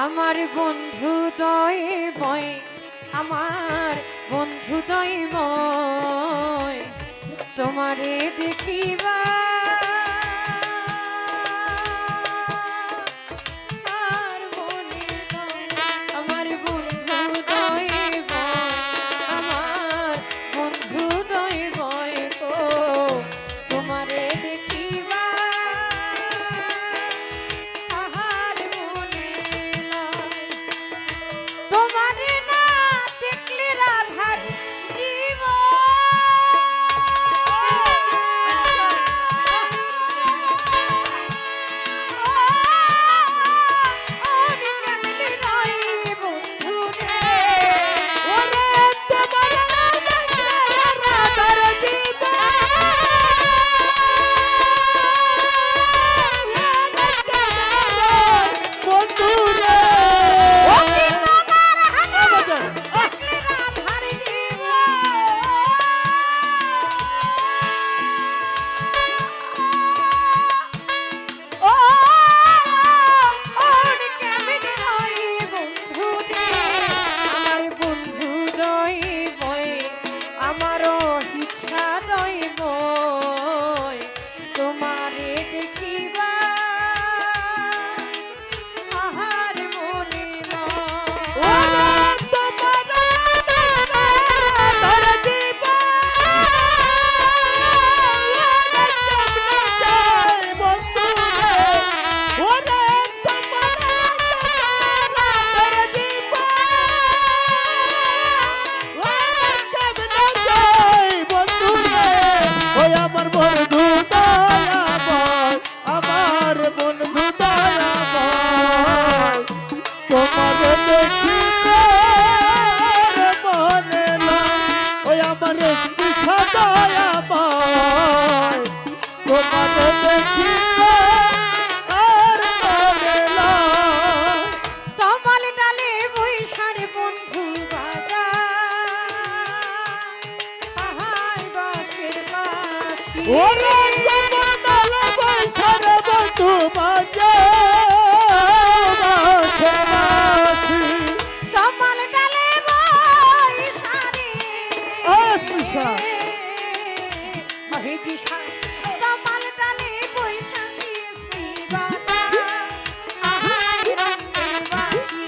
আমার বন্ধু দয়ময়, আমার বন্ধু দয়ময়, তোমারে দেখিবা আর মনে নয়। আমার বন্ধু দয়ময়, আমার বন্ধু দয়ময় গো, তোমারে দেখিবা আর মনে নয়। তোমারে না দেখলে রাধার ওরে কমল বৈশার বন্ধু বাজে বাঁশি কমল ডালে বৈশারে আচ্ছা মহে দিশা কমল ডালে বৈশাসি স্মিবাতা আহাই রঙের বাঁশি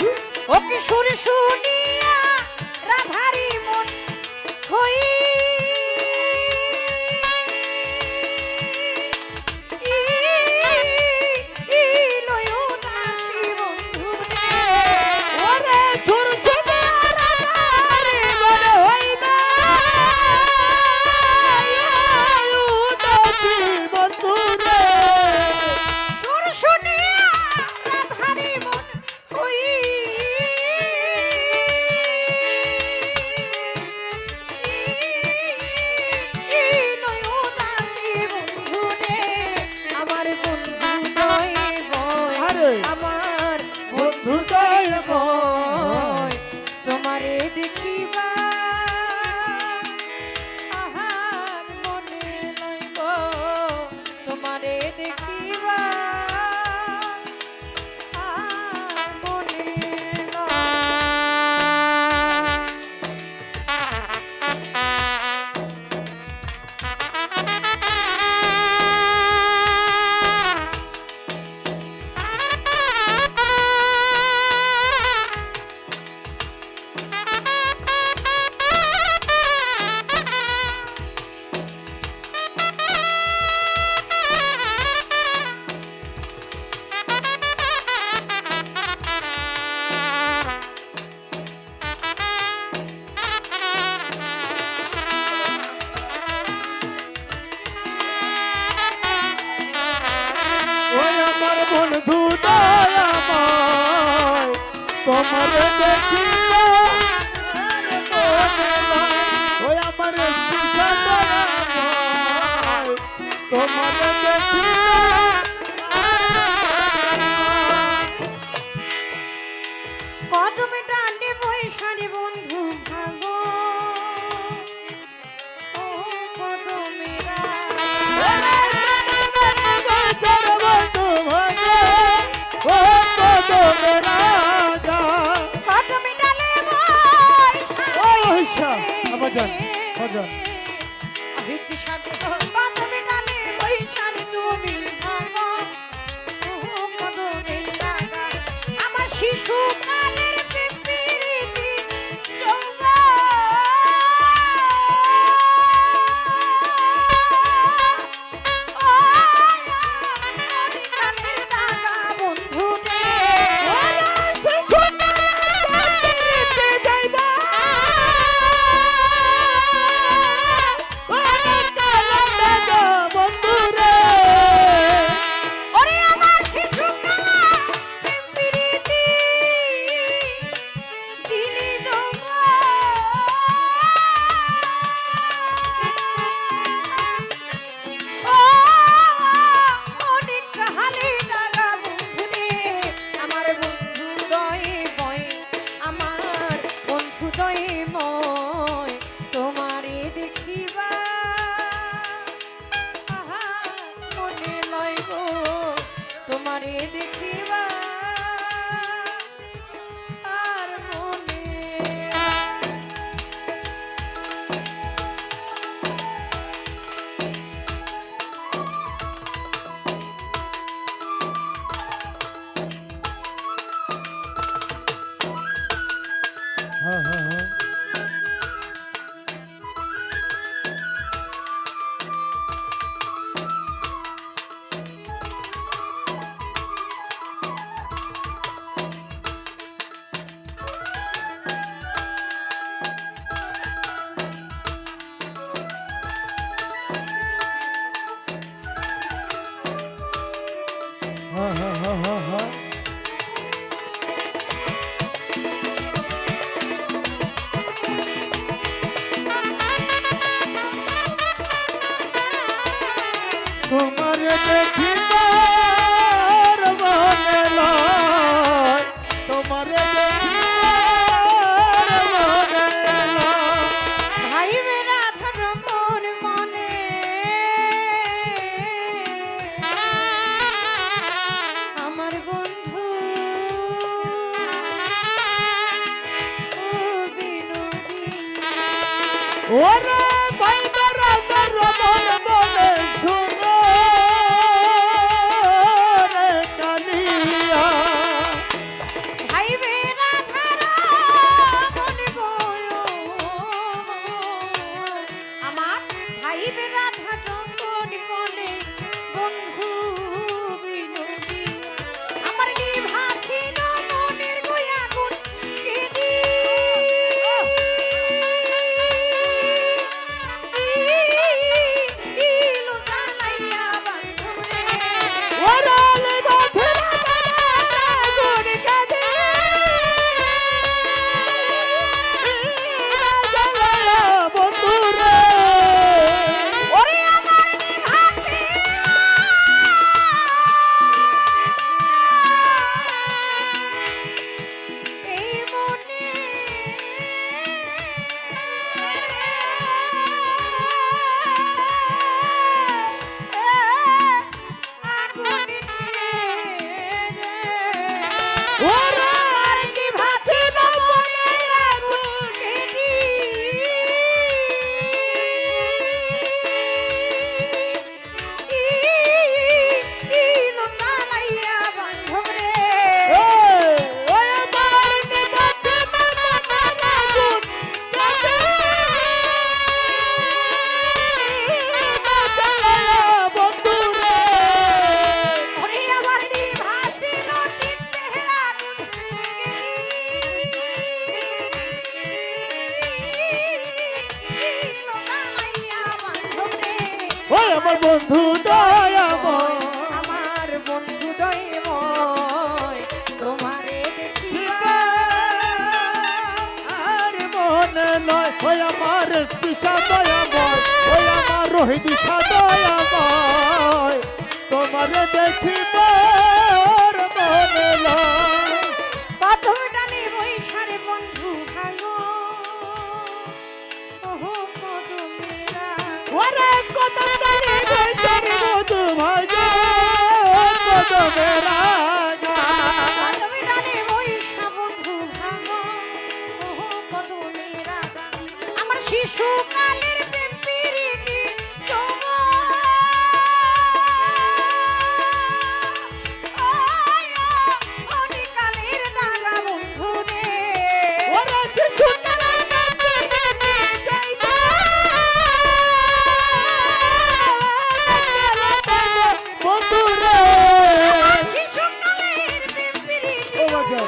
ওকে সুর শুনিয়া রাধারি মন হই আমার বন্ধু দয়াময় তোমারে দেখিবা আহার মনে নয় গো তোমারে দেখিবা আর মনে বন্ধু দয়াময় তোমার দেখিলে ওই আমার তোমার দেখিলে কদমে ডালে বৈশারে বন্ধু ভাগো ও কদমেরা বন্ধু ভাগে ও কদমেরা গান আহিত সাথে কদমে ডালে বৈশারে তুমি ভাঙো ও কদমে লাগা আমার শিশু কালের প্রেম প্রীতি চৌবা ও অধিকালের দাগা বন্ধু রে ওরে আমার শিশু কালা প্রেম প্রীতি দিলি জমা ও অনেক কাহালে দাগা বন্ধু রে আমার বন্ধু দয়ে বয় আমার বন্ধু দয়ে ময় তোমারে দেখিবা আহা মনে লইব তোমারে দেখিবা আর মনে হ্যাঁ হ্যাঁ হ্যাঁ হ্যাঁ হ্যাঁ হ্যাঁ হ্যাঁ হ্যাঁ তোমার দেখিবার মনে লয় তোমার দেখিবার মনে লয় ভাই বেড়া ধর্মর মনে আমার বন্ধু ও বিনোদী ওরে বাইবেরা রমন বলে শুনো রে কালিয়া ভাই বেড়া ধারা মনে বলো আমার ভাই বেড়া ধারা মনে বলে বন্ধু বিনোদী আমার নিভা ছিল মনের গোয়া গুণ কেদি ইলো জানাইয়া বান্ধবরে ওরালে বাঁধরা গুণ কাঁদে জ্বালায়া বন্ধুরে ওরে আমার নিভা ছিল এই মনে আগুন ওরা আর নিভা ছিল মনের আগুন ইলো জানাইয়া বান্ধবরে ওই আমার নিবাচে মামা গুণ কাঁদে জ্বালায়া বন্ধুরে ওরে আমার নিভা ছিল চিত্তের আগুন ইলো জানাইয়া বান্ধবরে ওই আমার বন্ধু দয়াময় আমার বন্ধু দয়ময় তোমারে দেখিবা আর মনে লয় ওই আমার দিশা দয়াময় ওই আমার রোহিত দিশা দয়াময় তোমারে দেখিব মনে লয় কদম ডালে বৈশারে বন্ধু ভাঙো ওহো কদমেরা ওরে কত জানি বৈতরে মধু ভাজো কত মেরা কদম ডালে বৈশা বন্ধু ভাঙো ওহো কদমেরা আমার শিশু কালের বাজার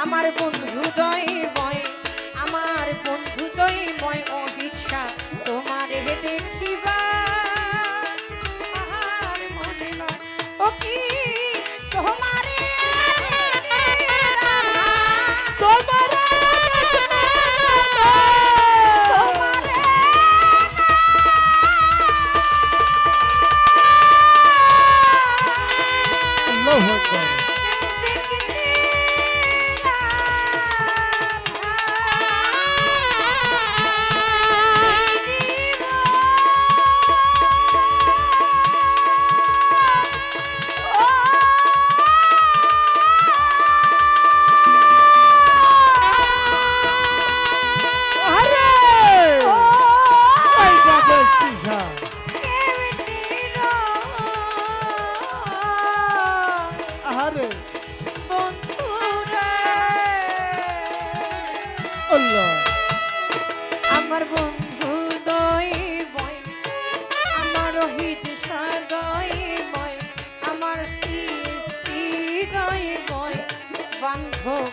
আমার বন্ধু দয় বয়, আমার বন্ধু দয় বয় অহিংসা তোমার দেখিবা আর মনে নয় ও কি তোমার তোমার আল্লাহু আকবার আরে আল্লাহ আমার বন্ধু দয় বয়, আমার রোহিত দয় বয়, আমার স্ত্রী দয় বয়, বান্ধব